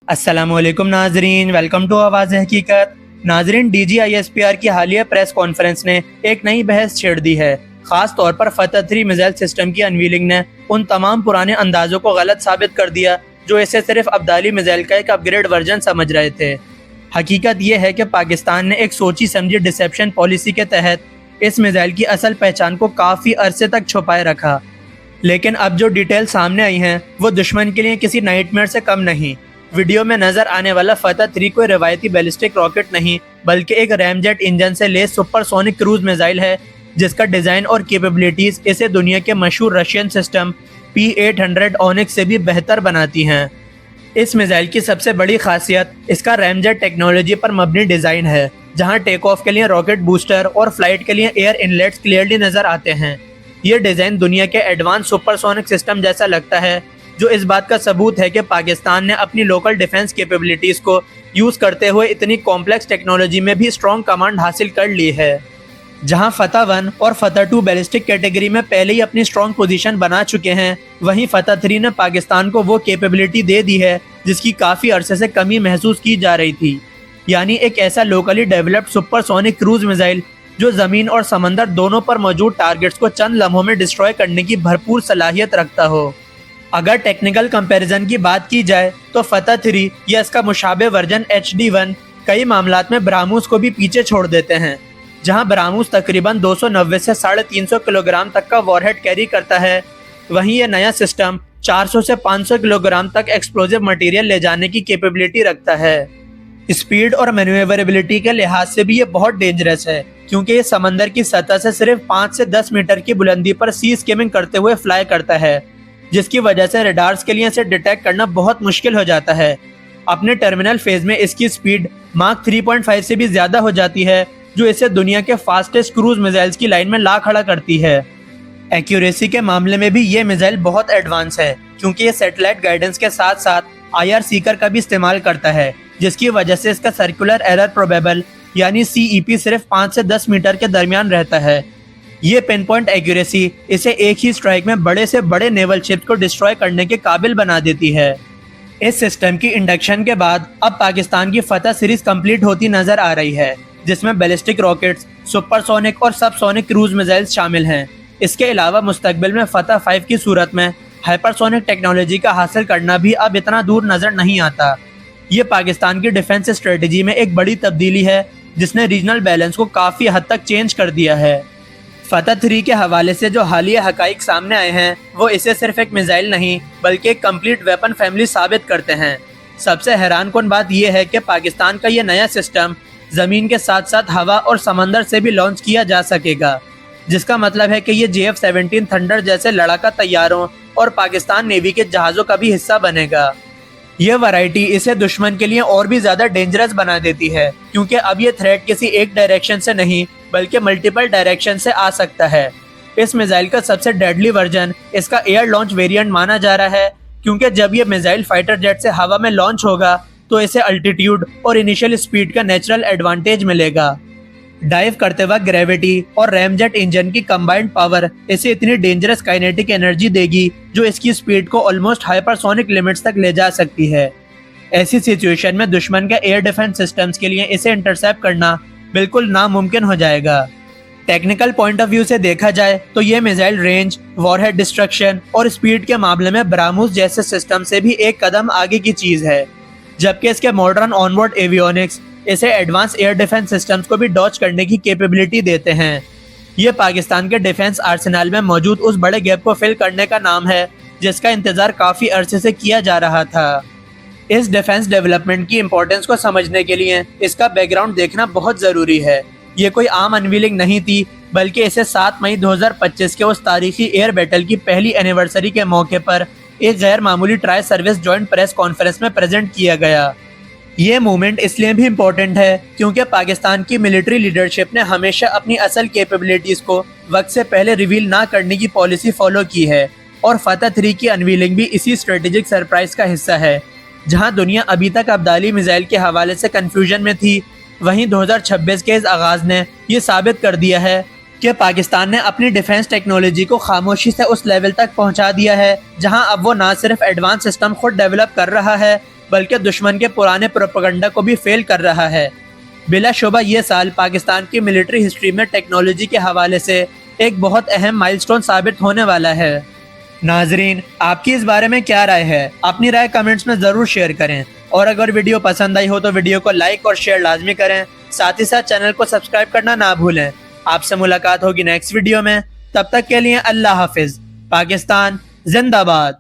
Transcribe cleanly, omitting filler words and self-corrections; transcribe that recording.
अस्सलामुअलैकुम नाजरीन, welcome to आवाज़ हकीकत। नाजरीन, DGISPR की हालिया प्रेस कॉन्फ्रेंस ने एक नई बहस छेड़ दी है। ख़ास तौर पर फतह 3 मिसाइल सिस्टम की अनवीलिंग ने उन तमाम पुराने अंदाज़ों को गलत साबित कर दिया जो इसे सिर्फ अब्दाली मिसाइल का एक अपग्रेड वर्जन समझ रहे थे। हकीकत यह है कि पाकिस्तान ने एक सोची समझी डिसेप्शन पॉलिसी के तहत इस मिसाइल की असल पहचान को काफ़ी अरसे तक छुपाए रखा, लेकिन अब जो डिटेल सामने आई हैं वो दुश्मन के लिए किसी नाइटमेयर से कम नहीं। वीडियो में नजर आने वाला फतह 3 कोई रवायती बैलिस्टिक रॉकेट नहीं, बल्कि एक रैमजेट इंजन से लैस सुपरसोनिक क्रूज मिसाइल है, जिसका डिज़ाइन और कैपेबिलिटीज़ इसे दुनिया के मशहूर रशियन सिस्टम P-800 ऑनिक्स से भी बेहतर बनाती हैं। इस मिसाइल की सबसे बड़ी खासियत इसका रैमजेट टेक्नोलॉजी पर मबनी डिज़ाइन है, जहां टेक ऑफ के लिए रॉकेट बूस्टर और फ्लाइट के लिए एयर इनलेट्स क्लियरली नज़र आते हैं। ये डिज़ाइन दुनिया के एडवांस सुपरसोनिक सिस्टम जैसा लगता है, जो इस बात का सबूत है कि पाकिस्तान ने अपनी लोकल डिफेंस कैपेबिलिटीज़ को यूज़ करते हुए इतनी कॉम्प्लेक्स टेक्नोलॉजी में भी स्ट्रॉन्ग कमांड हासिल कर ली है। जहां फतह 1 और फतह 2 बैलिस्टिक कैटेगरी में पहले ही अपनी स्ट्रॉन्ग पोजीशन बना चुके हैं, वहीं फतह 3 ने पाकिस्तान को वो कैपेबिलिटी दे दी है जिसकी काफ़ी अरसे से कमी महसूस की जा रही थी, यानी एक ऐसा locally developed supersonic cruise missile जो ज़मीन और समंदर दोनों पर मौजूद टारगेट्स को चंद लम्हों में डिस्ट्रॉय करने की भरपूर सलाहियत रखता हो। अगर टेक्निकल कंपैरिजन की बात की जाए तो फतह 3 या इसका मुशाबे वर्जन HD-1 कई मामलात में ब्राह्मोस को भी पीछे छोड़ देते हैं। जहां ब्राह्मोस तकरीबन 290 से 350 किलोग्राम तक का वॉरहेड कैरी करता है, वहीं यह नया सिस्टम 400 से 500 किलोग्राम तक एक्सप्लोजिव मटेरियल ले जाने की कैपेबिलिटी रखता है। स्पीड और मैन्यूवरेबिलिटी के लिहाज से भी ये बहुत डेंजरस है, क्योंकि ये समंदर की सतह से सिर्फ 5 से 10 मीटर की बुलंदी पर सी स्किमिंग करते हुए फ्लाई करता है, जिसकी वजह से रडार्स के लिए इसे डिटेक्ट करना बहुत मुश्किल हो जाता है। अपने टर्मिनल फेज में इसकी स्पीड माक 3.5 से भी ज़्यादा हो जाती है, जो इसे दुनिया के फास्टेस्ट क्रूज मिसाइल्स की लाइन में ला खड़ा करती है। एक्यूरेसी के मामले में भी ये मिसाइल बहुत एडवांस है, क्योंकि ये सैटेलाइट गाइडेंस के साथ साथ IR सीकर का भी इस्तेमाल करता है, जिसकी वजह से इसका सर्कुलर एरर प्रोबेबल यानी CEP सिर्फ 5 से 10 मीटर के दरमियान रहता है। ये पिन पॉइंट एक्यूरेसी इसे एक ही स्ट्राइक में बड़े से बड़े नेवल शिप्स को डिस्ट्रॉय करने के काबिल बना देती है। इस सिस्टम की इंडक्शन के बाद अब पाकिस्तान की फतह सीरीज कंप्लीट होती नजर आ रही है, जिसमें बैलिस्टिक रॉकेट्स, सुपरसोनिक और सबसोनिक क्रूज मिसाइल्स शामिल हैं। इसके अलावा मुस्तकबिल में फतह 5 की सूरत में हाइपरसोनिक टेक्नोलॉजी का हासिल करना भी अब इतना दूर नजर नहीं आता। ये पाकिस्तान की डिफेंस स्ट्रेटजी में एक बड़ी तब्दीली है, जिसने रीजनल बैलेंस को काफ़ी हद तक चेंज कर दिया है। फतह 3 के हवाले से जो हालिया हकाइक सामने आए हैं वो इसे सिर्फ एक मिसाइल नहीं बल्कि एक कंप्लीट वेपन फैमिली साबित करते हैं। सबसे हैरानकुन बात यह है कि पाकिस्तान का ये नया सिस्टम ज़मीन के साथ साथ हवा और समंदर से भी लॉन्च किया जा सकेगा, जिसका मतलब है कि ये JF-17 थंडर जैसे लड़ाका तैयारों और पाकिस्तान नेवी के जहाज़ों का भी हिस्सा बनेगा। यह वैरायटी इसे दुश्मन के लिए और भी ज़्यादा डेंजरस बना देती है, क्योंकि अब ये थ्रेट किसी एक डायरेक्शन से नहीं बल्कि मल्टीपल डायरेक्शन से आ सकता है। इस मिसाइल का सबसे डेडली वर्जन इसका एयर लॉन्च वेरिएंट माना जा रहा है, क्योंकि जब ये मिसाइल फाइटर जेट से हवा में लॉन्च होगा तो इसे अल्टीट्यूड और इनिशियल स्पीड का नेचुरल एडवांटेज मिलेगा। डाइव करते वक्त ग्रेविटी और रैमजेट इंजन की कंबाइंड पावर इसे इतनी डेंजरस काइनेटिक एनर्जी देगी जो इसकी स्पीड को ऑलमोस्ट हाइपरसोनिक लिमिट्स तक ले जा सकती है। ऐसी सिचुएशन में दुश्मन के एयर डिफेंस सिस्टम्स के लिए इसे इंटरसेप्ट करना बिल्कुल नामुमकिन हो जाएगा। टेक्निकल पॉइंट ऑफ व्यू से देखा जाए तो ये मिसाइल रेंज, वॉरहेड डिस्ट्रक्शन और स्पीड के मामले में ब्राह्मोस जैसे सिस्टम से भी एक कदम आगे की चीज़ है, जबकि इसके मॉडर्न ऑनबोर्ड एवियोनिक्स इसे एडवांस एयर डिफेंस सिस्टम्स को भी डॉच करने की कैपेबिलिटी देते हैं। ये पाकिस्तान के डिफेंस आर्सेनल में मौजूद उस बड़े गैप को फिल करने का नाम है जिसका इंतजार काफ़ी अरसे से किया जा रहा था। इस डिफेंस डेवलपमेंट की इम्पोर्टेंस को समझने के लिए इसका बैकग्राउंड देखना बहुत ज़रूरी है। ये कोई आम अनवीलिंग नहीं थी, बल्कि इसे 7 मई 2025 के उस तारीखी एयर बैटल की पहली एनिवर्सरी के मौके पर एक गैर मामूली tri service joint press conference में प्रेजेंट किया गया। ये मूवमेंट इसलिए भी इम्पोर्टेंट है क्योंकि पाकिस्तान की मिलिट्री लीडरशिप ने हमेशा अपनी असल कैपेबिलिटीज़ को वक्त से पहले रिवील ना करने की पॉलिसी फॉलो की है, और फतह 3 की अनवीलिंग भी इसी स्ट्रेटेजिक सरप्राइज का हिस्सा है। जहां दुनिया अभी तक अब्दाली मिसाइल के हवाले से कंफ्यूजन में थी, वहीं 2026 के इस आगाज़ ने यह साबित कर दिया है कि पाकिस्तान ने अपनी डिफेंस टेक्नोलॉजी को खामोशी से उस लेवल तक पहुंचा दिया है जहां अब वो ना सिर्फ एडवांस सिस्टम खुद डेवलप कर रहा है बल्कि दुश्मन के पुराने प्रोपेगेंडा को भी फेल कर रहा है। बिलाशुबा ये साल पाकिस्तान की मिलिट्री हिस्ट्री में टेक्नोलॉजी के हवाले से एक बहुत अहम माइलस्टोन साबित होने वाला है। नाजरीन, आपकी इस बारे में क्या राय है? अपनी राय कमेंट्स में ज़रूर शेयर करें और अगर वीडियो पसंद आई हो तो वीडियो को लाइक और शेयर लाजमी करें। साथ ही साथ चैनल को सब्सक्राइब करना ना भूलें। आपसे मुलाकात होगी नेक्स्ट वीडियो में, तब तक के लिए अल्लाह हाफिज़। पाकिस्तान जिंदाबाद।